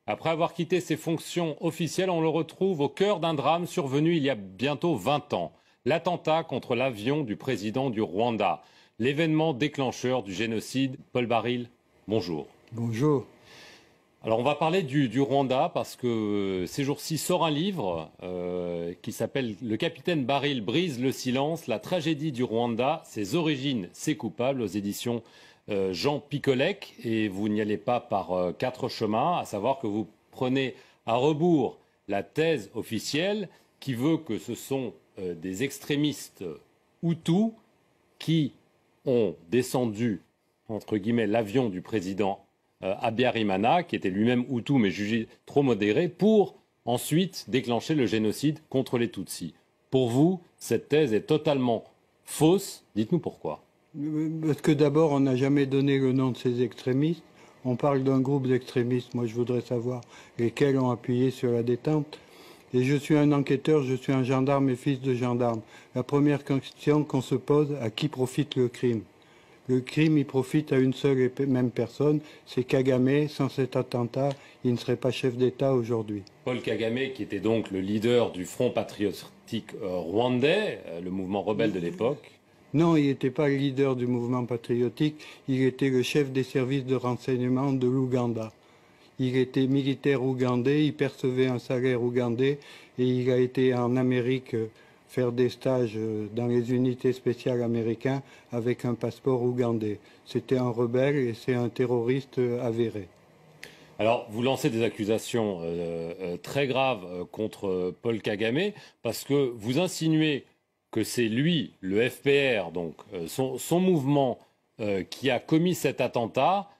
Après avoir quitté ses fonctions officielles, on le retrouve au cœur d'un drame survenu il y a bientôt 20 ans. L'attentat contre l'avion du président du Rwanda. L'événement déclencheur du génocide. Paul Baril, bonjour. Bonjour. Alors on va parler du Rwanda parce que ces jours-ci sort un livre qui s'appelle Le capitaine Baril brise le silence, la tragédie du Rwanda, ses origines, ses coupables, aux éditions Jean Picolec. Et vous n'y allez pas par quatre chemins, à savoir que vous prenez à rebours la thèse officielle qui veut que ce sont des extrémistes hutus qui ont descendu, entre guillemets, l'avion du président Habyarimana, qui était lui-même Hutu mais jugé trop modéré, pour ensuite déclencher le génocide contre les Tutsis. Pour vous, cette thèse est totalement fausse. Dites-nous pourquoi. Parce que d'abord, on n'a jamais donné le nom de ces extrémistes. On parle d'un groupe d'extrémistes. Moi, je voudrais savoir lesquels ont appuyé sur la détente. Et je suis un enquêteur, je suis un gendarme et fils de gendarme. La première question qu'on se pose, à qui profite le crime ? Le crime, il profite à une seule et même personne, c'est Kagame. Sans cet attentat, il ne serait pas chef d'État aujourd'hui. Paul Kagame, qui était donc le leader du Front patriotique rwandais, le mouvement rebelle de l'époque. Non, il n'était pas le leader du mouvement patriotique, il était le chef des services de renseignement de l'Ouganda. Il était militaire ougandais, il percevait un salaire ougandais et il a été en Amérique faire des stages dans les unités spéciales américaines avec un passeport ougandais. C'était un rebelle et c'est un terroriste avéré. Alors, vous lancez des accusations très graves contre Paul Kagame parce que vous insinuez que c'est lui, le FPR, donc son mouvement, qui a commis cet attentat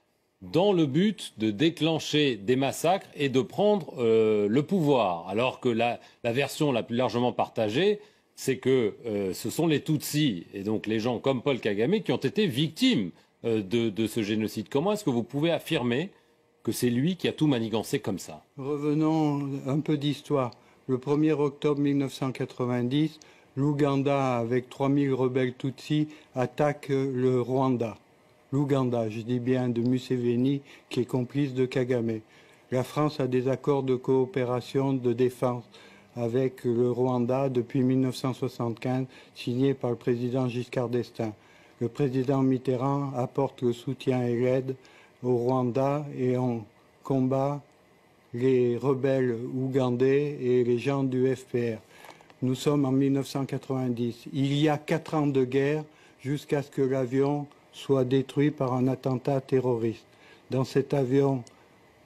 dans le but de déclencher des massacres et de prendre le pouvoir. Alors que la version la plus largement partagée, c'est que ce sont les Tutsis, et donc les gens comme Paul Kagame, qui ont été victimes de ce génocide. Comment est-ce que vous pouvez affirmer que c'est lui qui a tout manigancé comme ça? Revenons un peu d'histoire. Le 1er octobre 1990, l'Ouganda, avec 3000 rebelles Tutsis, attaque le Rwanda. L'Ouganda, je dis bien, de Museveni, qui est complice de Kagame. La France a des accords de coopération de défense avec le Rwanda depuis 1975, signés par le président Giscard d'Estaing. Le président Mitterrand apporte le soutien et l'aide au Rwanda et on combat les rebelles ougandais et les gens du FPR. Nous sommes en 1990. Il y a 4 ans de guerre jusqu'à ce que l'avion soit détruit par un attentat terroriste. Dans cet avion,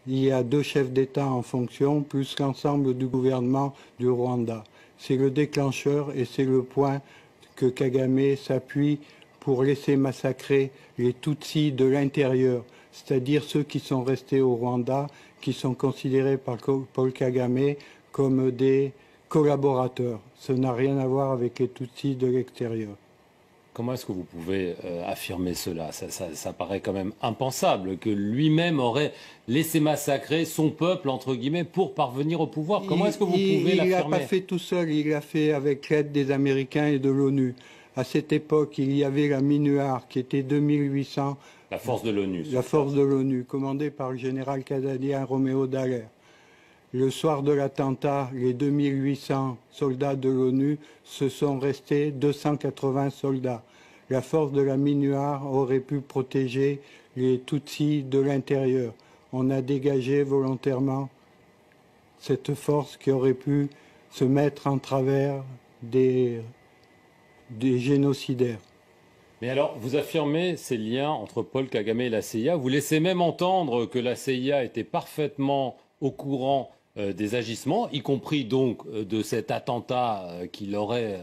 il y a 2 chefs d'État en fonction, plus l'ensemble du gouvernement du Rwanda. C'est le déclencheur et c'est le point que Kagame s'appuie pour laisser massacrer les Tutsis de l'intérieur, c'est-à-dire ceux qui sont restés au Rwanda, qui sont considérés par Paul Kagame comme des collaborateurs. Ça n'a rien à voir avec les Tutsis de l'extérieur. Comment est-ce que vous pouvez affirmer cela? Ça paraît quand même impensable que lui-même aurait laissé massacrer son peuple, entre guillemets, pour parvenir au pouvoir. Comment est-ce que vous pouvez l'affirmer? Il l'a pas fait tout seul, il l'a fait avec l'aide des Américains et de l'ONU. À cette époque, il y avait la MINUAR qui était 2800. La force de l'ONU. La force de l'ONU, commandée par le général canadien Roméo Dallaire. Le soir de l'attentat, les 2800 soldats de l'ONU se sont restés 280 soldats. La force de la MINUAR aurait pu protéger les Tutsis de l'intérieur. On a dégagé volontairement cette force qui aurait pu se mettre en travers des génocidaires. Mais alors, vous affirmez ces liens entre Paul Kagame et la CIA. Vous laissez même entendre que la CIA était parfaitement au courant des agissements, y compris donc de cet attentat qu'il aurait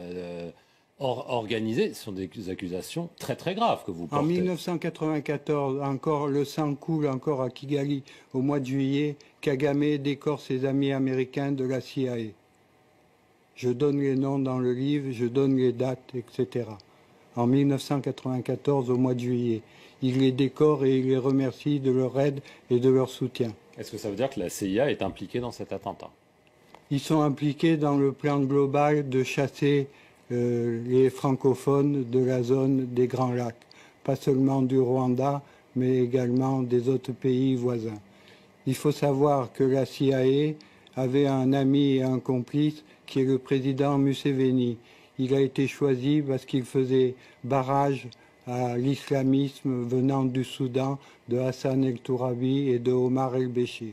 organisé. Ce sont des accusations très très graves que vous portez. En 1994, encore le sang coule encore à Kigali. Au mois de juillet, Kagame décore ses amis américains de la CIA. Je donne les noms dans le livre, je donne les dates, etc. En 1994, au mois de juillet. Il les décore et il les remercie de leur aide et de leur soutien. Est-ce que ça veut dire que la CIA est impliquée dans cet attentat? Ils sont impliqués dans le plan global de chasser les francophones de la zone des Grands Lacs. Pas seulement du Rwanda, mais également des autres pays voisins. Il faut savoir que la CIA avait un ami et un complice qui est le président Museveni. Il a été choisi parce qu'il faisait barrage à l'islamisme venant du Soudan, de Hassan el-Tourabi et de Omar el-Béchir.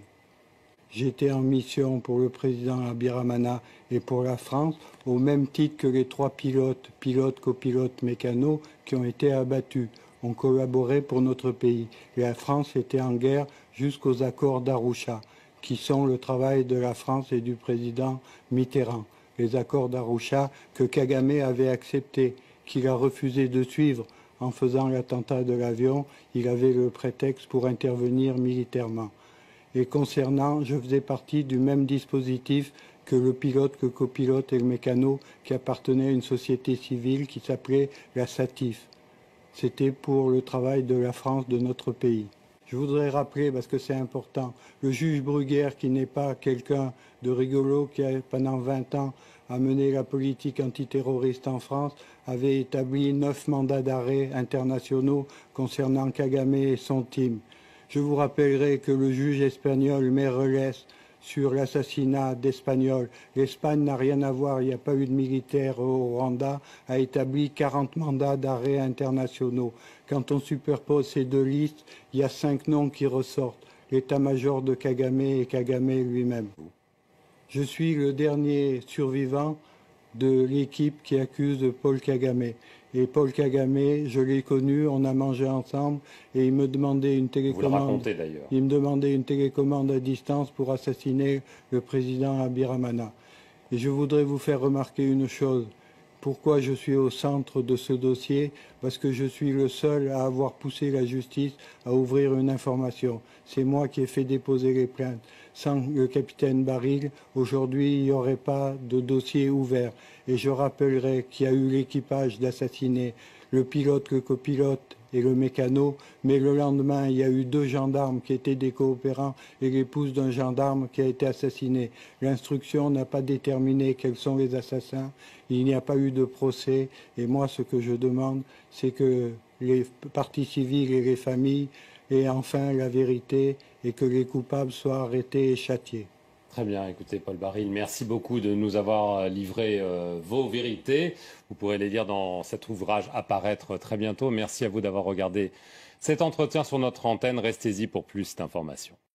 J'étais en mission pour le président Abiramana et pour la France, au même titre que les 3 pilotes, copilotes, mécanos, qui ont été abattus. On collaborait pour notre pays. Et la France était en guerre jusqu'aux accords d'Arusha, qui sont le travail de la France et du président Mitterrand. Les accords d'Arusha que Kagame avait acceptés, qu'il a refusé de suivre en faisant l'attentat de l'avion. Il avait le prétexte pour intervenir militairement. Et concernant, je faisais partie du même dispositif que le pilote, que copilote et le mécano qui appartenait à une société civile qui s'appelait la SATIF. C'était pour le travail de la France, de notre pays. Je voudrais rappeler, parce que c'est important, le juge Bruguière, qui n'est pas quelqu'un de rigolo, qui a pendant 20 ans a mené la politique antiterroriste en France, avait établi 9 mandats d'arrêt internationaux concernant Kagame et son team. Je vous rappellerai que le juge espagnol Meirelles, sur l'assassinat d'Espagnols, l'Espagne n'a rien à voir, il n'y a pas eu de militaire au Rwanda, a établi 40 mandats d'arrêt internationaux. Quand on superpose ces 2 listes, il y a 5 noms qui ressortent, l'état-major de Kagame et Kagame lui-même. Je suis le dernier survivant de l'équipe qui accuse Paul Kagame. Et Paul Kagame, je l'ai connu, on a mangé ensemble et il me demandait une télécommande. Vous le racontez d'ailleurs. Il me demandait une télécommande à distance pour assassiner le président Abiramana. Et je voudrais vous faire remarquer une chose. Pourquoi je suis au centre de ce dossier? Parce que je suis le seul à avoir poussé la justice à ouvrir une information. C'est moi qui ai fait déposer les plaintes. Sans le capitaine Baril, aujourd'hui, il n'y aurait pas de dossier ouvert. Et je rappellerai qu'il y a eu l'équipage d'assassiner le pilote, le copilote et le mécano, mais le lendemain, il y a eu 2 gendarmes qui étaient des coopérants et l'épouse d'un gendarme qui a été assassiné. L'instruction n'a pas déterminé quels sont les assassins, il n'y a pas eu de procès, et moi, ce que je demande, c'est que les parties civiles et les familles aient enfin la vérité et que les coupables soient arrêtés et châtiés. Très bien, écoutez Paul Baril, merci beaucoup de nous avoir livré vos vérités. Vous pourrez les lire dans cet ouvrage à paraître très bientôt. Merci à vous d'avoir regardé cet entretien sur notre antenne. Restez-y pour plus d'informations.